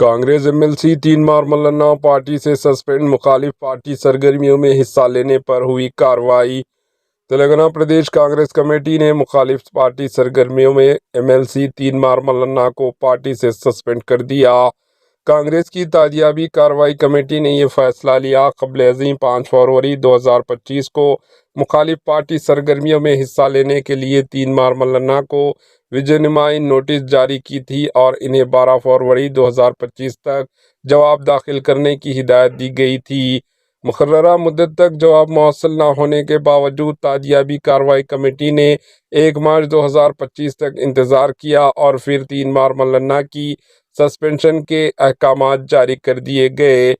Congress MLC 3 मार Mallanna party से suspend. मुखालिफ पार्टी सरगर्मियों में हिस्सा लेने पर हुई कार्रवाई। तेलंगाना प्रदेश कांग्रेस कमेटी ने मुखालिफ पार्टी सरगर्मियों में एमएलसी 3 मार मल्लन्ना को पार्टी से सस्पेंड कर दिया। कांग्रेस की ताजियाबी कार्रवाई कमेटी ने यह फैसला लिया। क़ब्ल अज़ीम 5 फरवरी 2025 को मुखालिफ पार्टी सरगर्मियों में हिस्सा लेने के लिए 3 मार मल्लन्ना को विजयनुमाई नोटिस जारी की थी और इन्हें 12 फरवरी 2025 तक जवाब दाखिल करने की हिदायत दी गई थी। मुकर्ररा मुद्दत तक जवाब मौसूल न होने के बावजूद ताजियाबी कार्रवाई कमेटी ने 1 मार्च 2025 तक इंतज़ार किया और फिर 3 मार मल्लन्ना की सस्पेंशन के अहकामात जारी कर दिए गए,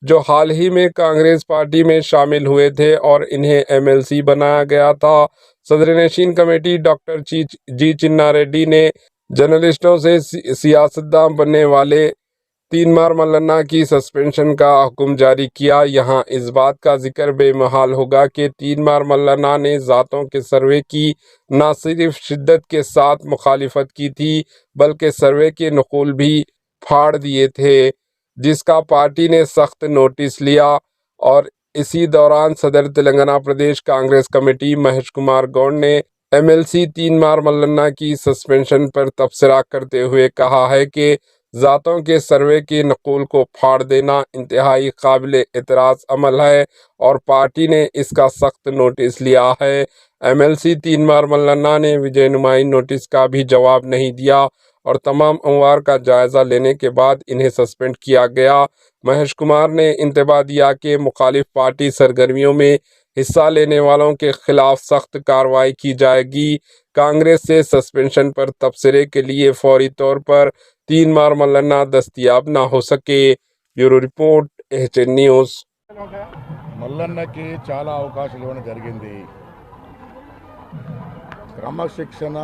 जो हाल ही में कांग्रेस पार्टी में शामिल हुए थे और इन्हें एमएलसी बनाया गया था। सदर-ए-नशीन कमेटी डॉक्टर जी चिन्ना रेड्डी ने जर्नलिस्टों से सियासतदान बनने वाले 3 मार मल्लन्ना की सस्पेंशन का हुक्म जारी किया। यहाँ इस बात का जिक्र बेमहाल होगा कि 3 मार मल्लन्ना ने ज़ातों के सर्वे की न सिर्फ शिद्दत के साथ मुखालिफत की थी, बल्कि सर्वे के नकूल भी फाड़ दिए थे, जिसका पार्टी ने सख्त नोटिस लिया। और इसी दौरान सदर तेलंगाना प्रदेश कांग्रेस कमेटी महेश कुमार गौड़ ने एमएलसी 3 मार मल्लन्ना की सस्पेंशन पर तबसरा करते हुए कहा है कि ज़ातों के सर्वे के नकूल को फाड़ देना इंतहाई काबिल एतराज़ अमल है और पार्टी ने इसका सख्त नोटिस लिया है। एमएलसी 3 मार मल्लन्ना ने विजयनुमाई नोटिस का भी जवाब नहीं दिया और तमाम अमवार का जायज़ा लेने के बाद इन्हें सस्पेंड किया गया। महेश कुमार ने इंतबाह दिया कि मुखालिफ पार्टी सरगर्मियों में हिस्सा लेने वालों के खिलाफ सख्त कार्रवाई की जाएगी। कांग्रेस से सस्पेंशन पर तबसरे के लिए फौरी तौर पर 3 मार मल्लन्ना दस्तयाब ना हो सके। Bureau report HN news. మల్లన్నకి చాలా అవకాశాలు ఇవ్వడం జరిగింది. క్రమశిక్షణ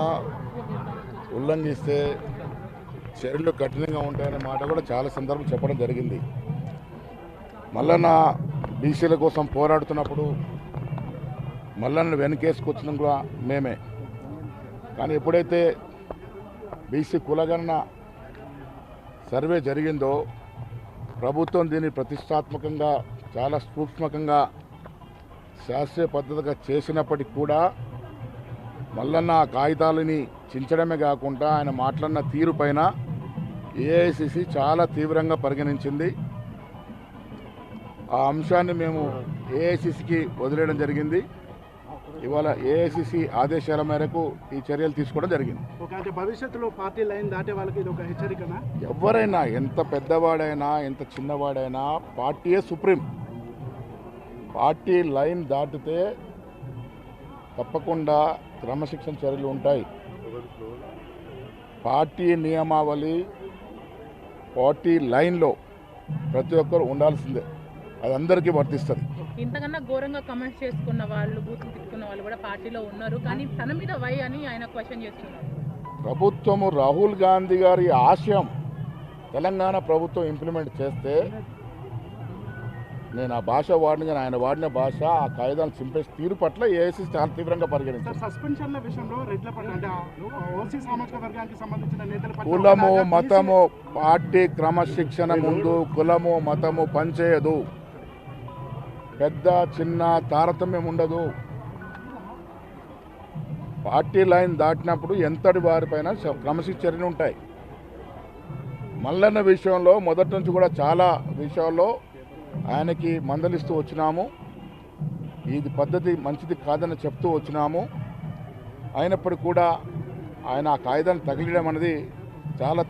ఉల్లంఘిస్తే చర్యలు కఠినంగా ఉంటాయనే మాట కూడా చాలా సందర్భం చెప్పడం జరిగింది. మల్లన్న బీసీల కోసం పోరాడుతున్నప్పుడు మల్లన్న వెనకేసుకొచ్చడం కూడా మేమే. కానీ ఎప్పుడైతే బీసీ కులగణన సర్వే జరిగిందో ప్రభుత్వం దీన్ని ప్రతిష్టాత్మకంగా చాలా సూక్ష్మకంగా శాస్త్రీయ పద్ధతిగా చేసినప్పటికీ కూడా మల్లన్న కాగితాలని చించడమే కాకుండా ఆయన మాట్లాడిన తీరు పైన ఏఐసిసి చాలా తీవ్రంగా పరిగణించింది. ఆ అంశాన్ని మేము ఏఐసిసికి వదిలేయడం జరిగింది. ఇవాళ ఏఐసిసి ఆదేశాల మేరకు ఈ చర్యలు తీసుకోవడం జరిగింది. భవిష్యత్తులో పార్టీ లైన్ దాటే వాళ్ళకి ఇది ఒక హెచ్చరికనా? ఎవరైనా ఎంత పెద్దవాడైనా ఎంత చిన్నవాడైనా పార్టీయే సుప్రీం. పార్టీ లైన్ దాటితే తప్పకుండా క్రమశిక్షణ చర్యలు ఉంటాయి. పార్టీ నియమావళి పార్టీ లైన్లో ప్రతి ఒక్కరు ఉండాల్సిందే. అది అందరికీ వర్తిస్తుంది. ఇంతకన్నా ఘోరంగా కమెంట్స్ చేసుకున్న వాళ్ళు, బూతులు తిట్టుకున్న వాళ్ళు కూడా పార్టీలో ఉన్నారు. కానీ తన మీద వై అని ఆయన క్వశ్చన్ చేస్తున్నారు. ప్రభుత్వము రాహుల్ గాంధీ గారి ఆశయం తెలంగాణ ప్రభుత్వం ఇంప్లిమెంట్ చేస్తే నేను ఆ భాష వాడిన ఆయన వాడిన భాష ఆ కాయిదాలను చింపేసి తీరు పట్ల ఏఐసీ చాలా తీవ్రంగా పరిగణించారు. సస్పెన్షన్ల విషయంలో రెడ్ల పట్ల ఓసీ సామాజిక వర్గానికి సంబంధించిన నేతల పట్ల కులము మతము పార్టీ క్రమశిక్షణ ముందు కులము మతము పనిచేయదు. పెద్ద చిన్న తారతమ్యం ఉండదు. పార్టీ లైన్ దాటినప్పుడు ఎంతటి వారిపైన క్రమశిక్షణ చర్యలు ఉంటాయి. మల్లన్న విషయంలో మొదటి నుంచి కూడా చాలా విషయాల్లో ఆయనకి మందలిస్తూ వచ్చినాము. ఇది పద్ధతి మంచిది కాదని చెప్తూ వచ్చినాము. అయినప్పటికీ కూడా ఆయన ఆ కాయిదాన్ని తగిలియడం అనేది చాలా